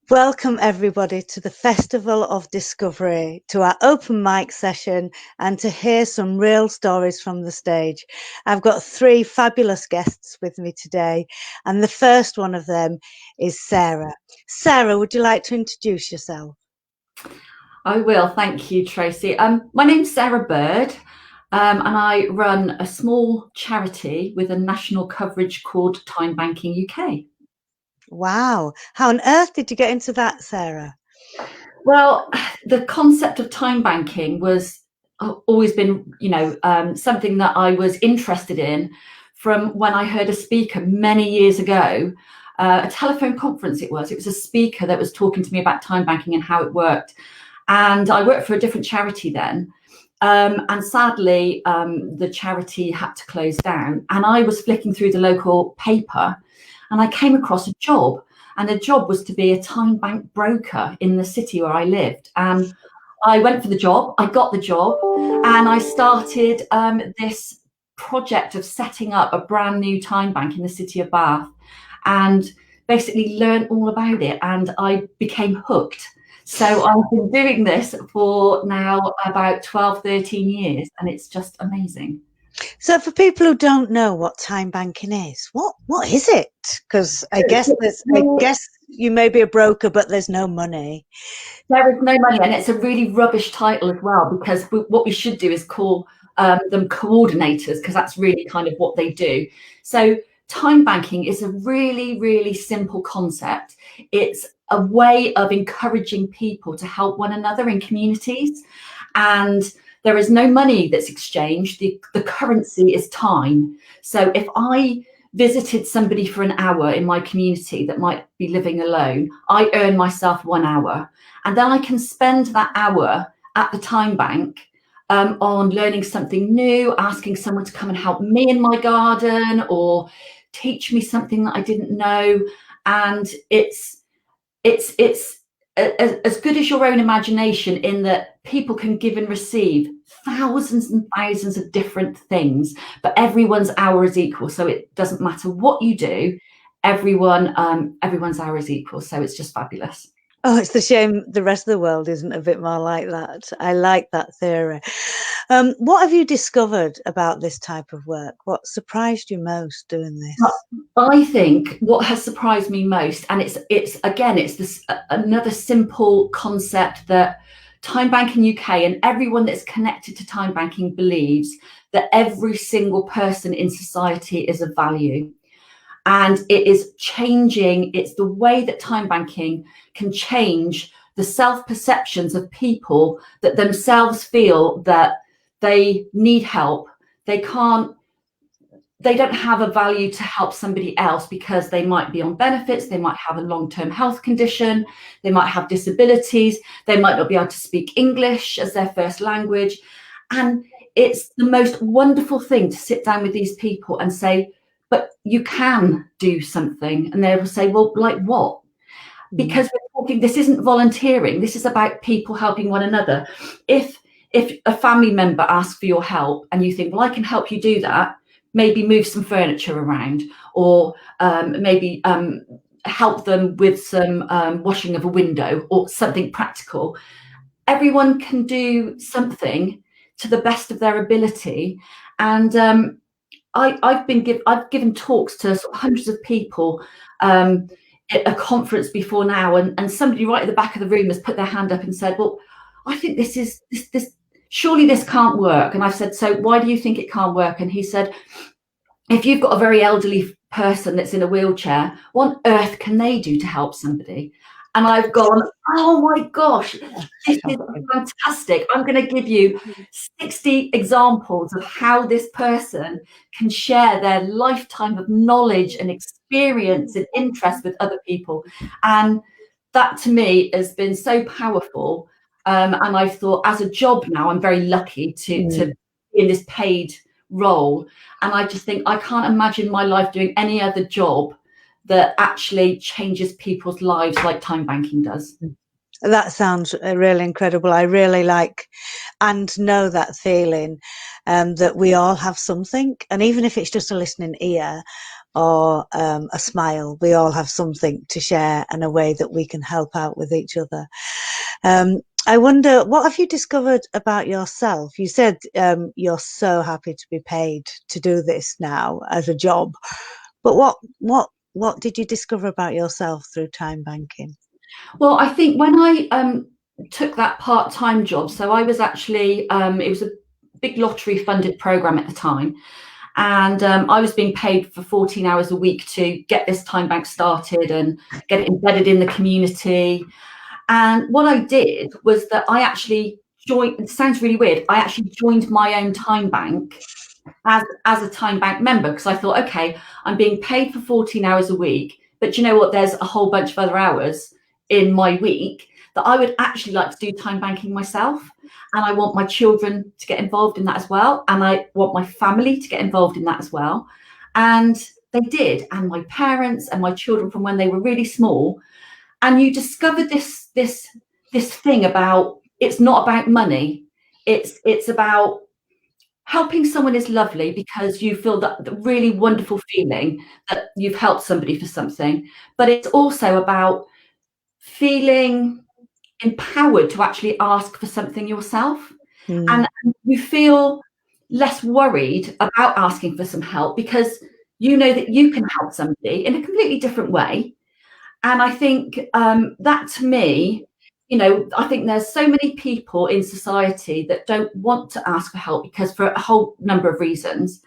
Welcome everybody to the Festival of Discovery, to our open mic session and to hear some real stories from the stage. I've got three fabulous guests with me today, and the first one of them is Sarah. Sarah, would you like to introduce yourself? I will, thank you, Tracy. My name's Sarah Bird, and I run a small charity with a national coverage called Timebanking UK. Wow, how on earth did you get into that, Sarah? Well, the concept of time banking was always been, something that I was interested in from when I heard a speaker many years ago. A telephone conference it was. It was a speaker that was talking to me about time banking and how it worked. And I worked for a different charity then. And sadly, the charity had to close down. And I was flicking through the local paper and I came across a job. And the job was to be a time bank broker in the city where I lived. And I went for the job, I got the job, and I started this project of setting up a brand new time bank in the city of Bath, and basically learned all about it, and I became hooked. So I've been doing this for now about 12, 13 years, and it's just amazing. So for people who don't know what time banking is, what is it? Because I guess you may be a broker, but there's no money. There is no money, and it's a really rubbish title as well, because what we should do is call them coordinators, because that's really kind of what they do. So time banking is a really, really simple concept. It's a way of encouraging people to help one another in communities, and there is no money that's exchanged. The currency is time. So if I visited somebody for an hour in my community that might be living alone, I earn myself 1 hour. And then I can spend that hour at the time bank on learning something new, asking someone to come and help me in my garden or teach me something that I didn't know. And it's as good as your own imagination, in that people can give and receive thousands and thousands of different things, but everyone's hour is equal. So it doesn't matter what you do, everyone's hour is equal. So it's just fabulous. Oh, it's a shame the rest of the world isn't a bit more like that. I like that theory. What have you discovered about this type of work? What surprised you most doing this? I think what has surprised me most, and it's this another simple concept that Time Banking UK and everyone that's connected to time banking believes, that every single person in society is of value. And it is changing. It's the way that time banking can change the self-perceptions of people that themselves feel that they need help. They don't have a value to help somebody else because they might be on benefits, they might have a long-term health condition, they might have disabilities, they might not be able to speak English as their first language. And it's the most wonderful thing to sit down with these people and say, but you can do something. And they will say, well, like what? Because we're talking, this isn't volunteering, this is about people helping one another. If a family member asks for your help and you think, well, I can help you do that, maybe move some furniture around, or maybe help them with some washing of a window or something practical. Everyone can do something to the best of their ability. And I've given talks to sort of hundreds of people at a conference before now, and somebody right at the back of the room has put their hand up and said, well, I think this surely this can't work. And I've said, so why do you think it can't work? And he said, if you've got a very elderly person that's in a wheelchair, what on earth can they do to help somebody? And I've gone, oh my gosh, this is fantastic. I'm going to give you 60 examples of how this person can share their lifetime of knowledge and experience and interest with other people. And that to me has been so powerful. And I thought, as a job now, I'm very lucky to be in this paid role. And I just think I can't imagine my life doing any other job that actually changes people's lives like time banking does. That sounds really incredible. I really like and know that feeling that we all have something, and even if it's just a listening ear, or a smile. We all have something to share and a way that we can help out with each other. I wonder, what have you discovered about yourself? You said you're so happy to be paid to do this now as a job, but what did you discover about yourself through time banking? Well, I think when I took that part-time job, so I was actually, it was a big lottery funded program at the time. And I was being paid for 14 hours a week to get this time bank started and get it embedded in the community. And what I did was that I actually joined, it sounds really weird, I actually joined my own time bank as a time bank member, because I thought, okay, I'm being paid for 14 hours a week, but you know what, there's a whole bunch of other hours in my week that I would actually like to do time banking myself. And I want my children to get involved in that as well. And I want my family to get involved in that as well. And they did. And my parents and my children from when they were really small. And you discover this thing about, it's not about money. It's about helping someone is lovely, because you feel that the really wonderful feeling that you've helped somebody for something. But it's also about feeling empowered to actually ask for something yourself. And you feel less worried about asking for some help, because you know that you can help somebody in a completely different way. And I think that, to me, you know, I think there's so many people in society that don't want to ask for help because for a whole number of reasons.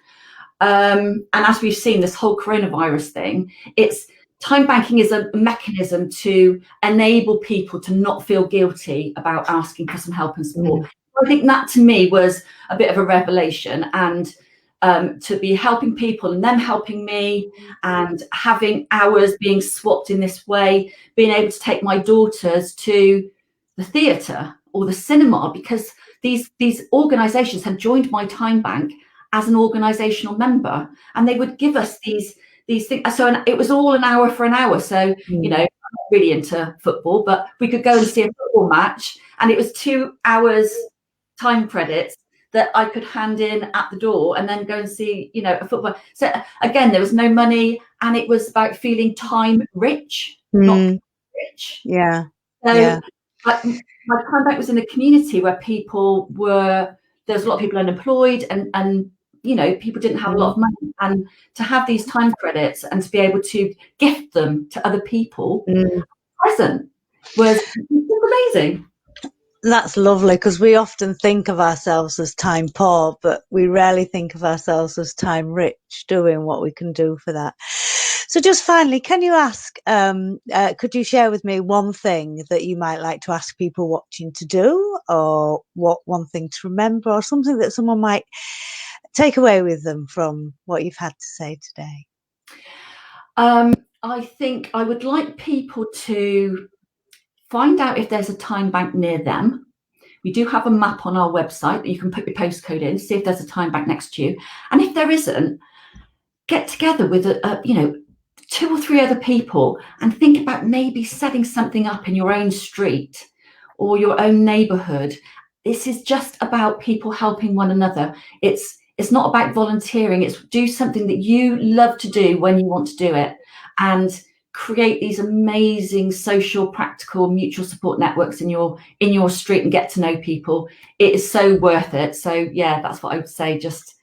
And as we've seen, this whole coronavirus thing, it's time banking is a mechanism to enable people to not feel guilty about asking for some help and support. I think that, to me, was a bit of a revelation. And to be helping people and them helping me, and having hours being swapped in this way, being able to take my daughters to the theatre or the cinema, because these organisations had joined my time bank as an organisational member, and they would give us these things. So it was all an hour for an hour. So, you know, I'm not really into football, but we could go and see a football match, and it was 2 hours time credits that I could hand in at the door and then go and see, you know, a football. So again, there was no money, and it was about feeling time rich, not rich. Yeah. So Yeah. my time bank was in a community where there's a lot of people unemployed, and you know, people didn't have a lot of money, and to have these time credits and to be able to gift them to other people present was amazing. That's lovely, because we often think of ourselves as time poor, but we rarely think of ourselves as time rich, doing what we can do for that. So just finally, can you could you share with me one thing that you might like to ask people watching to do, or one thing to remember, or something that someone might take away with them from what you've had to say today? I think I would like people to find out if there's a time bank near them. We do have a map on our website that you can put your postcode in, see if there's a time bank next to you. And if there isn't, get together with you know, 2 or 3 other people and think about maybe setting something up in your own street or your own neighborhood. This is just about people helping one another. It's not about volunteering. It's do something that you love to do when you want to do it, and create these amazing social, practical, mutual support networks in your street and get to know people. It is so worth it. So yeah, that's what I would say. Just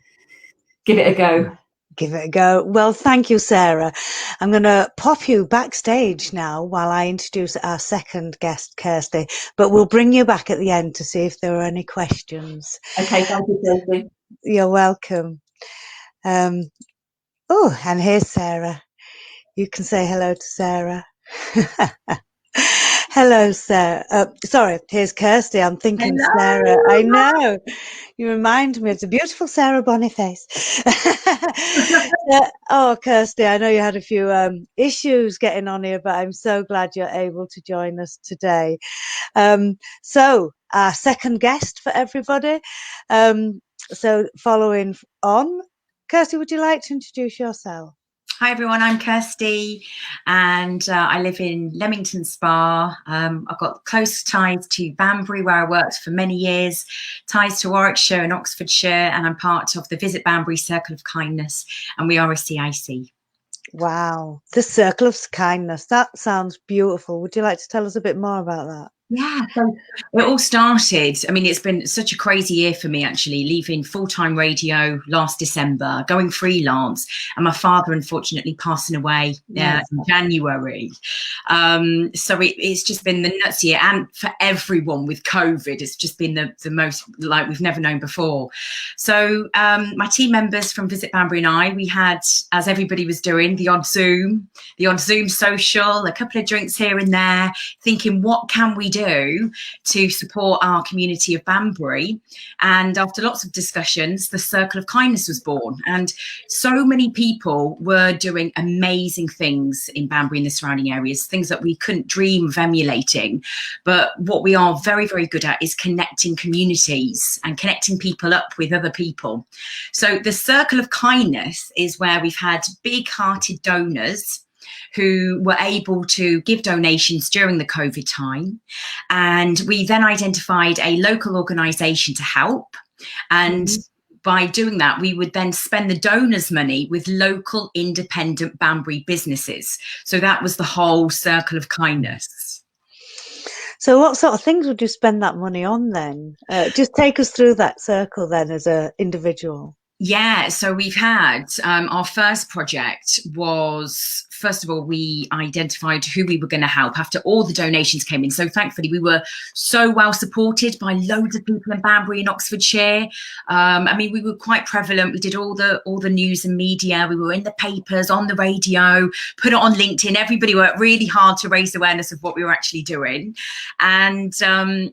give it a go. Give it a go. Well, thank you, Sarah. I'm going to pop you backstage now while I introduce our second guest, Kirsty, but we'll bring you back at the end to see if there are any questions. Okay, thank you, Kirsty. You're welcome. Oh, and here's Sarah. You can say hello to Sarah. Hello, Sarah. Sorry, here's Kirsty. I'm thinking Hello. Sarah. I know. You remind me of the beautiful Sarah Boniface. Oh, Kirsty, I know you had a few issues getting on here, but I'm so glad you're able to join us today. So our second guest for everybody. So following on, Kirsty, would you like to introduce yourself? Hi everyone, I'm Kirsty, and I live in Leamington Spa. I've got close ties to Banbury, where I worked for many years, ties to Warwickshire and Oxfordshire, and I'm part of the Visit Banbury Circle of Kindness, and we are a CIC. Wow. The circle of kindness. That sounds beautiful. Would you like to tell us a bit more about that? Yeah, so it all started. I mean, it's been such a crazy year for me, actually, leaving full-time radio last December, going freelance, and my father unfortunately passing away in January. So it's just been the nuts year, and for everyone with COVID, it's just been the most like we've never known before. So my team members from Visit Banbury and I, we had, as everybody was doing, the odd Zoom social, a couple of drinks here and there, thinking, what can we do to support our community of Banbury? And after lots of discussions, the Circle of Kindness was born, and so many people were doing amazing things in Banbury and the surrounding areas, things that we couldn't dream of emulating. But what we are very, very good at is connecting communities and connecting people up with other people. So the Circle of Kindness is where we've had big-hearted donors who were able to give donations during the COVID time. And we then identified a local organisation to help. And by doing that, we would then spend the donors' money with local independent Banbury businesses. So that was the whole Circle of Kindness. So what sort of things would you spend that money on then? Just take us through that circle then as an individual. Yeah, so we've had our first project was, first of all, we identified who we were going to help after all the donations came in. So thankfully, we were so well supported by loads of people in Banbury and Oxfordshire. I mean, we were quite prevalent. We did all the news and media. We were in the papers, on the radio, put it on LinkedIn. Everybody worked really hard to raise awareness of what we were actually doing. And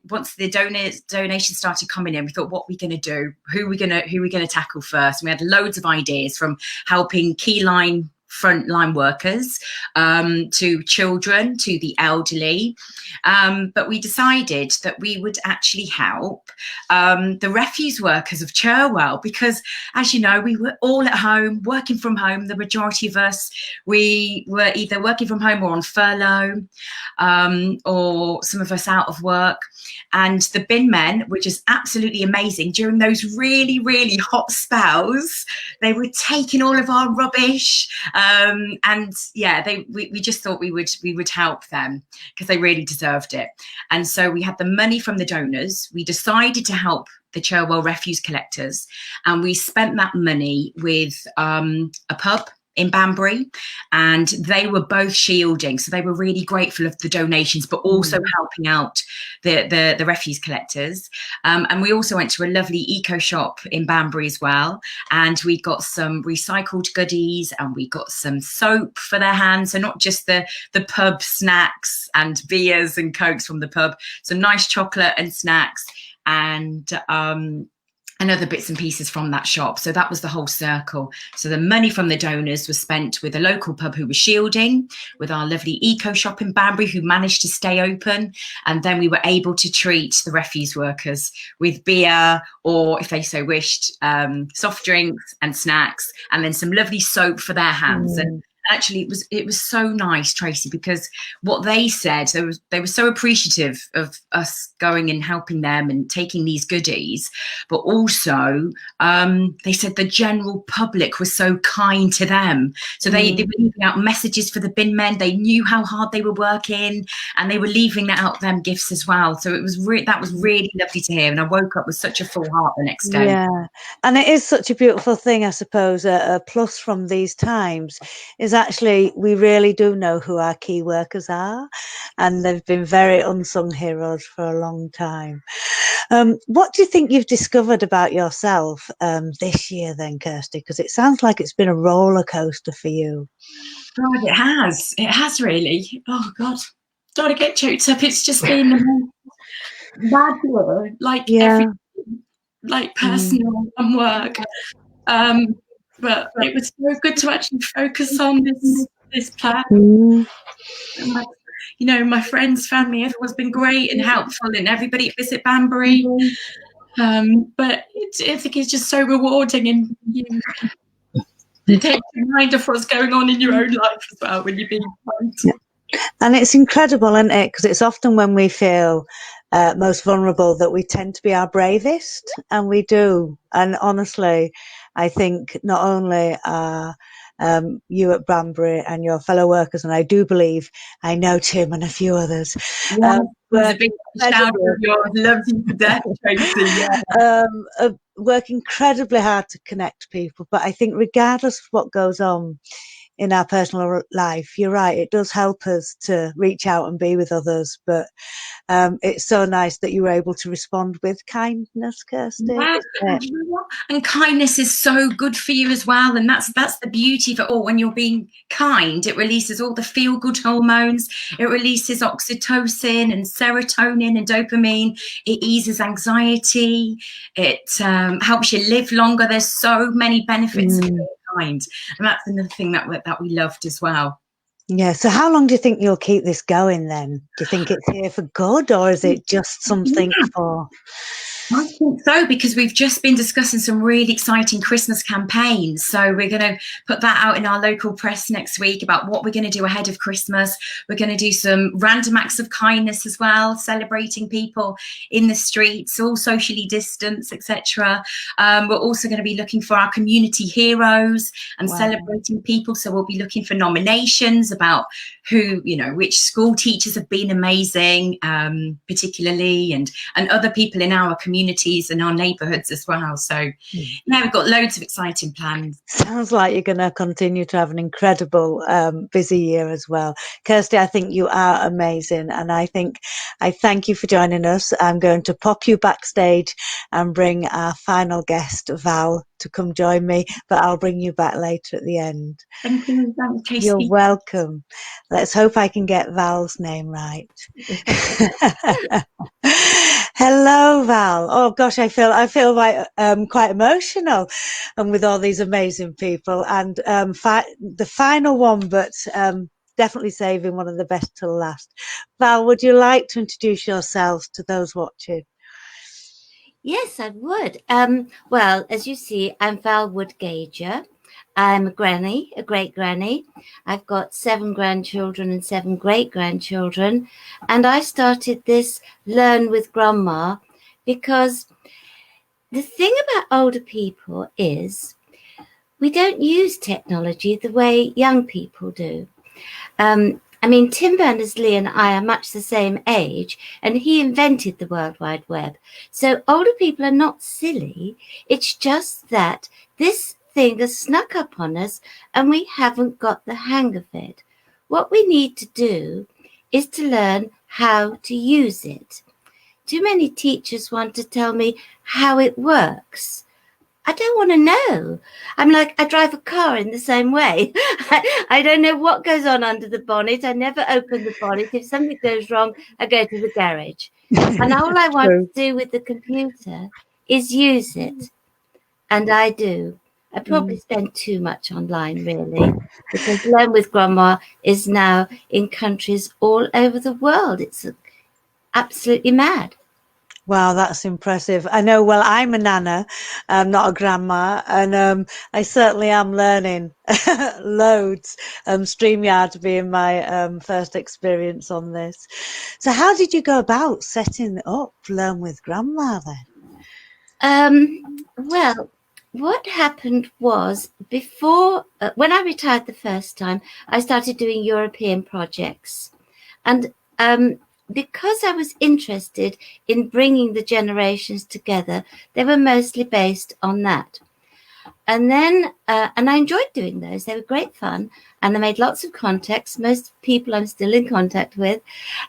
once the donations started coming in, we thought, what are we going to do? Who are we going to tackle first? And we had loads of ideas, from helping frontline workers to children, to the elderly. But we decided that we would actually help the refuse workers of Cherwell, because, as you know, we were all at home, working from home. The majority of us, we were either working from home or on furlough, or some of us out of work. And the bin men were just absolutely amazing. During those really, really hot spells, they were taking all of our rubbish. And yeah, we just thought we would help them because they really deserved it. And so we had the money from the donors. We decided to help the Cherwell refuse collectors, and we spent that money with a pub in Banbury, and they were both shielding, so they were really grateful of the donations, but also helping out the refuse collectors. And we also went to a lovely eco shop in Banbury as well, and we got some recycled goodies, and we got some soap for their hands, so not just the pub snacks and beers and cokes from the pub, some nice chocolate and snacks, and other bits and pieces from that shop. So that was the whole circle. So the money from the donors was spent with a local pub who was shielding, with our lovely eco shop in Banbury who managed to stay open, and then we were able to treat the refuse workers with beer, or if they so wished, soft drinks and snacks, and then some lovely soap for their hands. And actually it was so nice, Tracy, because what they said, they were so appreciative of us going and helping them and taking these goodies, but also they said the general public was so kind to them. So they were leaving out messages for the bin men. They knew how hard they were working, and they were leaving out them gifts as well. So that was really lovely to hear, and I woke up with such a full heart the next day. Yeah, and it is such a beautiful thing, I suppose. A plus from these times is actually we really do know who our key workers are, and they've been very unsung heroes for a long time. What do you think you've discovered about yourself this year then, Kirsty? Because it sounds like it's been a roller coaster for you. God, it has really. Oh God, don't want to get choked up. It's just been mad year, like everything, like personal and work. But it was so good to actually focus on this plan. You know, my friends, family, everyone's been great and helpful, and everybody at Visit Banbury. But I think it's just so rewarding, and you take a mind of what's going on in your own life as well when you're being kind. And it's incredible, isn't it? Because it's often when we feel most vulnerable that we tend to be our bravest, and we do. And honestly, I think not only are you at Banbury and your fellow workers, and I do believe I know Tim and a few others. There's a big shout of yours. Love you to death, Tracy. Yeah. Work incredibly hard to connect people, but I think regardless of what goes on in our personal life, you're right, it does help us to reach out and be with others. But it's so nice that you were able to respond with kindness, Kirsty. Yeah, and, you know what? And kindness is so good for you as well. And that's the beauty of it all. When you're being kind, it releases all the feel-good hormones. It releases oxytocin and serotonin and dopamine. It eases anxiety. It helps you live longer. There's so many benefits of being kind. And that's another thing that we loved as well. Yeah. So how long do you think you'll keep this going then? Do you think it's here for good, or is it just something for... I think so, because we've just been discussing some really exciting Christmas campaigns. So we're going to put that out in our local press next week about what we're going to do ahead of Christmas. We're going to do some random acts of kindness as well, celebrating people in the streets, all socially distanced, etc. We're also going to be looking for our community heroes and celebrating people. So we'll be looking for nominations about who, you know, which school teachers have been amazing, particularly, and other people in our communities and our neighbourhoods as well. So yeah, we've got loads of exciting plans. Sounds like you're going to continue to have an incredible busy year as well. Kirsty, I think you are amazing, and I thank you for joining us. I'm going to pop you backstage and bring our final guest, Val, to come join me, but I'll bring you back later at the end. Thank you. Thanks, Tracy. You're welcome. Let's hope I can get Val's name right. Hello, Val. Oh gosh, I feel like quite emotional, and with all these amazing people, and the final one, but definitely saving one of the best till last. Val, would you like to introduce yourself to those watching? Yes, I would. Well, as you see, I'm Val Woodgager. I'm a granny, a great granny. I've got 7 grandchildren and 7 great grandchildren. And I started this Learn with Grandma because the thing about older people is we don't use technology the way young people do. I mean, Tim Berners-Lee and I are much the same age, and he invented the World Wide Web. So older people are not silly. It's just that this thing has snuck up on us and we haven't got the hang of it. What we need to do is to learn how to use it. Too many teachers want to tell me how it works. I don't want to know. I'm like, I drive a car in the same way. I don't know what goes on under the bonnet. I never open the bonnet. If something goes wrong, I go to the garage. And all I want to do with the computer is use it. And I do. I probably spend too much online, really, because Learn with Grandma is now in countries all over the world. It's absolutely mad. Wow, that's impressive. I know, well, I'm a nana, not a grandma, and I certainly am learning loads. StreamYard being my first experience on this. So how did you go about setting up Learn with Grandma then? Well, what happened was before, when I retired the first time, I started doing European projects. And because I was interested in bringing the generations together, they were mostly based on that. And then, and I enjoyed doing those. They were great fun. And I made lots of contacts. Most people I'm still in contact with.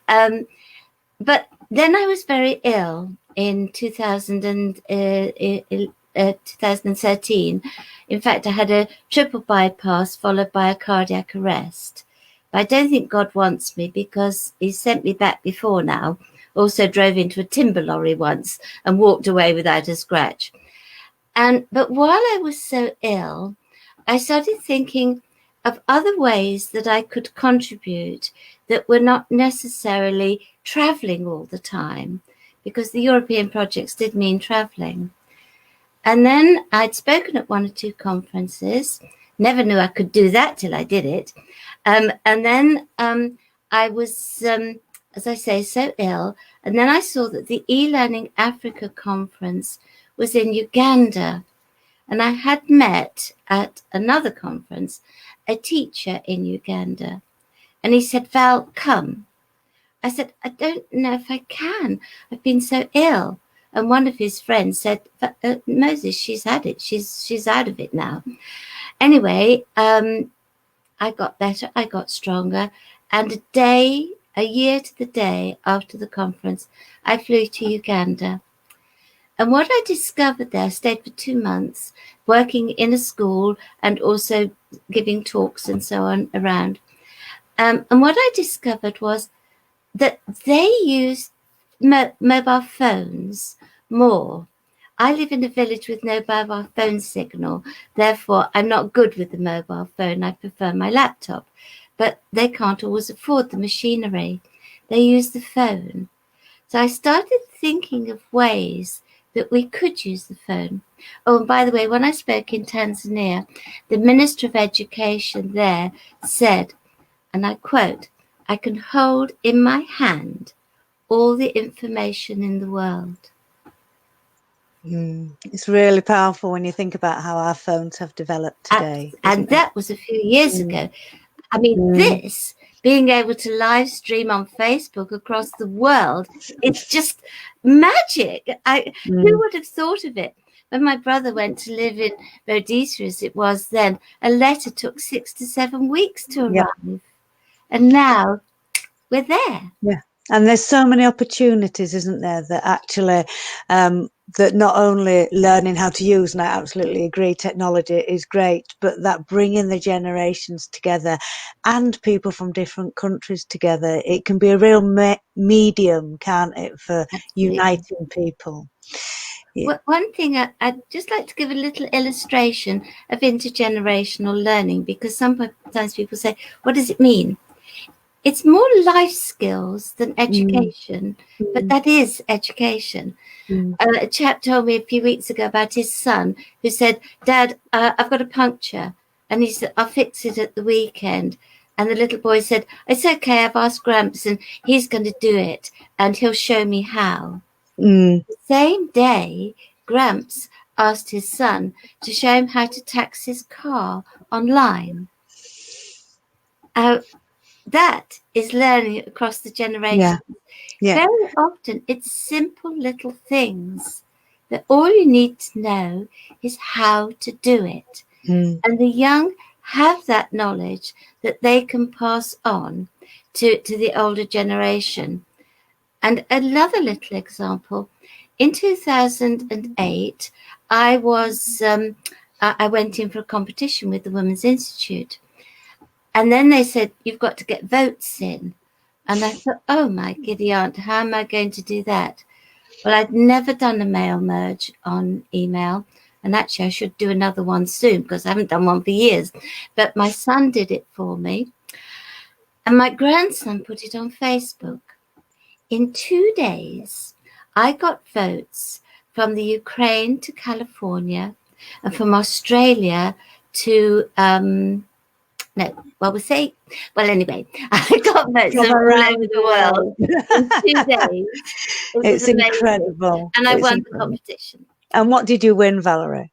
But then I was very ill in 2013. In fact, I had a triple bypass followed by a cardiac arrest. But I don't think God wants me, because he sent me back before now. Also drove into a timber lorry once and walked away without a scratch. But while I was so ill, I started thinking of other ways that I could contribute that were not necessarily traveling all the time, because the European projects did mean traveling. And then I'd spoken at 1 or 2 conferences. Never knew I could do that till I did it. And then I was, as I say, so ill. And then I saw that the e-Learning Africa conference was in Uganda. And I had met at another conference a teacher in Uganda. And he said, Val, come. I said, I don't know if I can. I've been so ill. And one of his friends said, Moses, she's had it. She's out of it now. Anyway, I got better. I got stronger. And a year to the day after the conference, I flew to Uganda. And what I discovered there, I stayed for 2 months, working in a school and also giving talks and so on around. And what I discovered was that they use mobile phones more. I live in a village with no mobile phone signal. Therefore, I'm not good with the mobile phone. I prefer my laptop. But they can't always afford the machinery. They use the phone. So I started thinking of ways that we could use the phone. Oh, and by the way, when I spoke in Tanzania, the Minister of Education there said, and I quote, I can hold in my hand all the information in the world. It's really powerful when you think about how our phones have developed today. And that was a few years ago. I mean, this being able to live stream on Facebook across the world, it's just magic. Who would have thought of it? When my brother went to live in Rhodesia, as it was then, a letter took 6 to 7 weeks to arrive. And now we're there. Yeah. And there's so many opportunities, isn't there, that actually, that not only learning how to use, and I absolutely agree, technology is great, but that bringing the generations together and people from different countries together, it can be a real medium, can't it, for uniting people. Yeah. Well, one thing I'd just like to give a little illustration of intergenerational learning, because sometimes people say, what does it mean? It's more life skills than education, but that is education. A chap told me a few weeks ago about his son who said, Dad, I've got a puncture. And he said, I'll fix it at the weekend. And the little boy said, it's okay, I've asked Gramps and he's going to do it and he'll show me how. The same day, Gramps asked his son to show him how to tax his car online. That is learning across the generations. Very often it's simple little things that all you need to know is how to do it. And the young have that knowledge that they can pass on to the older generation. And another little example, in 2008, I went in for a competition with the Women's Institute. And then they said, you've got to get votes in. And I thought, oh my giddy aunt, how am I going to do that? Well, I'd never done a mail merge on email. And actually, I should do another one soon because I haven't done one for years. But my son did it for me. And my grandson put it on Facebook. In 2 days, I got votes from the Ukraine to California and from Australia to... anyway, I got votes from all over the world in 2 days. It's incredible. And I won the competition. And what did you win, Valerie?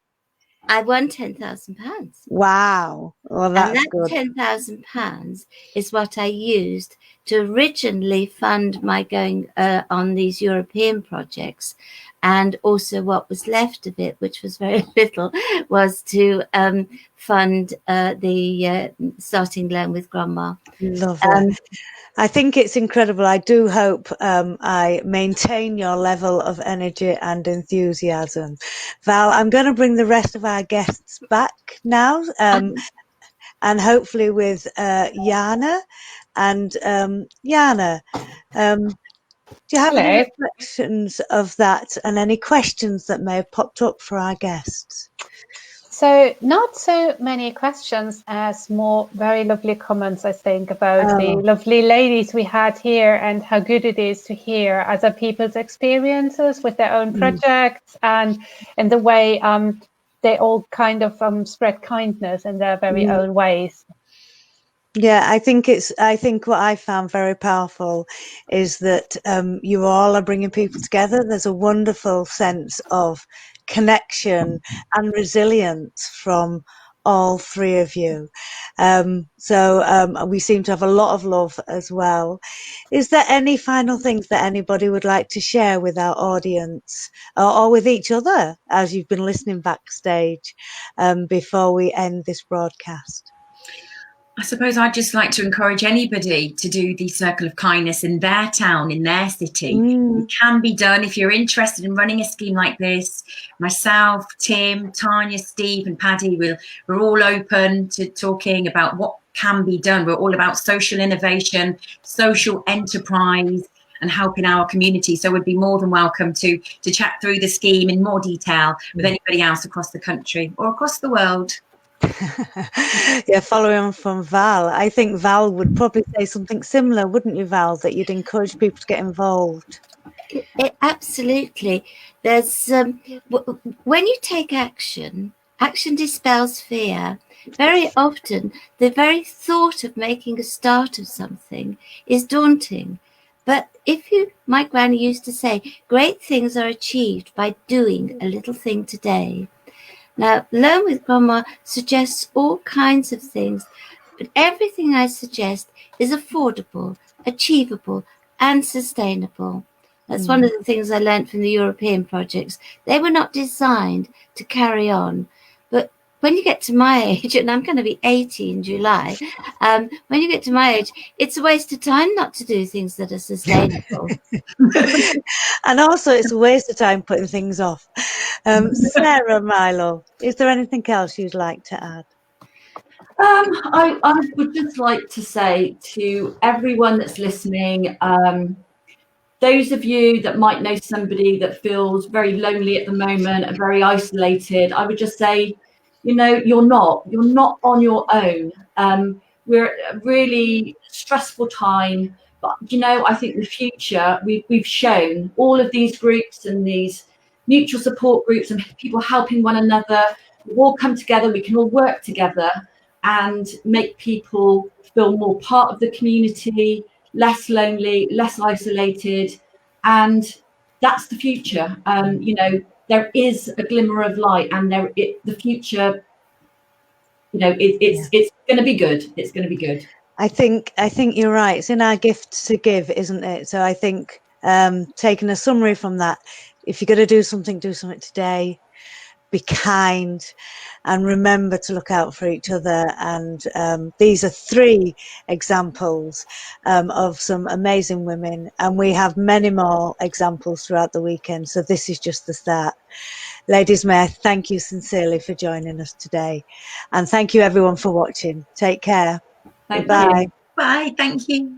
I won £10,000. Wow. Well, that's and that £10,000 is what I used to originally fund my going on these European projects. And also what was left of it, which was very little, was to fund the starting loan with Grandma. Love it. I think it's incredible. I do hope I maintain your level of energy and enthusiasm. Val, I'm going to bring the rest of our guests back now, and hopefully with Jana. And Jana, do you have any reflections of that and any questions that may have popped up for our guests? So not so many questions as more very lovely comments, I think, about the lovely ladies we had here and how good it is to hear other people's experiences with their own projects and in the way they all kind of spread kindness in their very own ways. Yeah, I think what I found very powerful is that you all are bringing people together. There's a wonderful sense of connection and resilience from all three of you. So we seem to have a lot of love as well. Is there any final things that anybody would like to share with our audience or with each other as you've been listening backstage before we end this broadcast? I suppose I'd just like to encourage anybody to do the circle of kindness in their town, in their city. It can be done. If you're interested in running a scheme like this, myself, Tim, Tanya, Steve and Paddy, we're all open to talking about what can be done. We're all about social innovation, social enterprise and helping our community. So we'd be more than welcome to chat through the scheme in more detail with anybody else across the country or across the world. Yeah, following on from Val, I think Val would probably say something similar, wouldn't you, Val, that you'd encourage people to get involved? Absolutely. There's when you take action, action dispels fear. Very often, the very thought of making a start of something is daunting. But my granny used to say, great things are achieved by doing a little thing today. Now, Learn with Grandma suggests all kinds of things, but everything I suggest is affordable, achievable, and sustainable. That's one of the things I learned from the European projects. They were not designed to carry on. But when you get to my age, and I'm going to be 80 in July, when you get to my age, it's a waste of time not to do things that are sustainable. And also, it's a waste of time putting things off. Sarah, my love, is there anything else you'd like to add? I would just like to say to everyone that's listening, those of you that might know somebody that feels very lonely at the moment and very isolated, I would just say, you're not on your own. We're at a really stressful time, but I think the future, we've shown all of these groups and these mutual support groups and people helping one another, we all come together, we can all work together and make people feel more part of the community, less lonely, less isolated, and that's the future. There is a glimmer of light, and the future, it's going to be good. It's going to be good. I think you're right. It's in our gift to give, isn't it? So I think taking a summary from that, if you're going to do something today. Be kind and remember to look out for each other. And these are 3 examples of some amazing women, and we have many more examples throughout the weekend. So this is just the start. Ladies, may I thank you sincerely for joining us today, and thank you everyone for watching. Take care. Thank Bye. Bye. Thank you.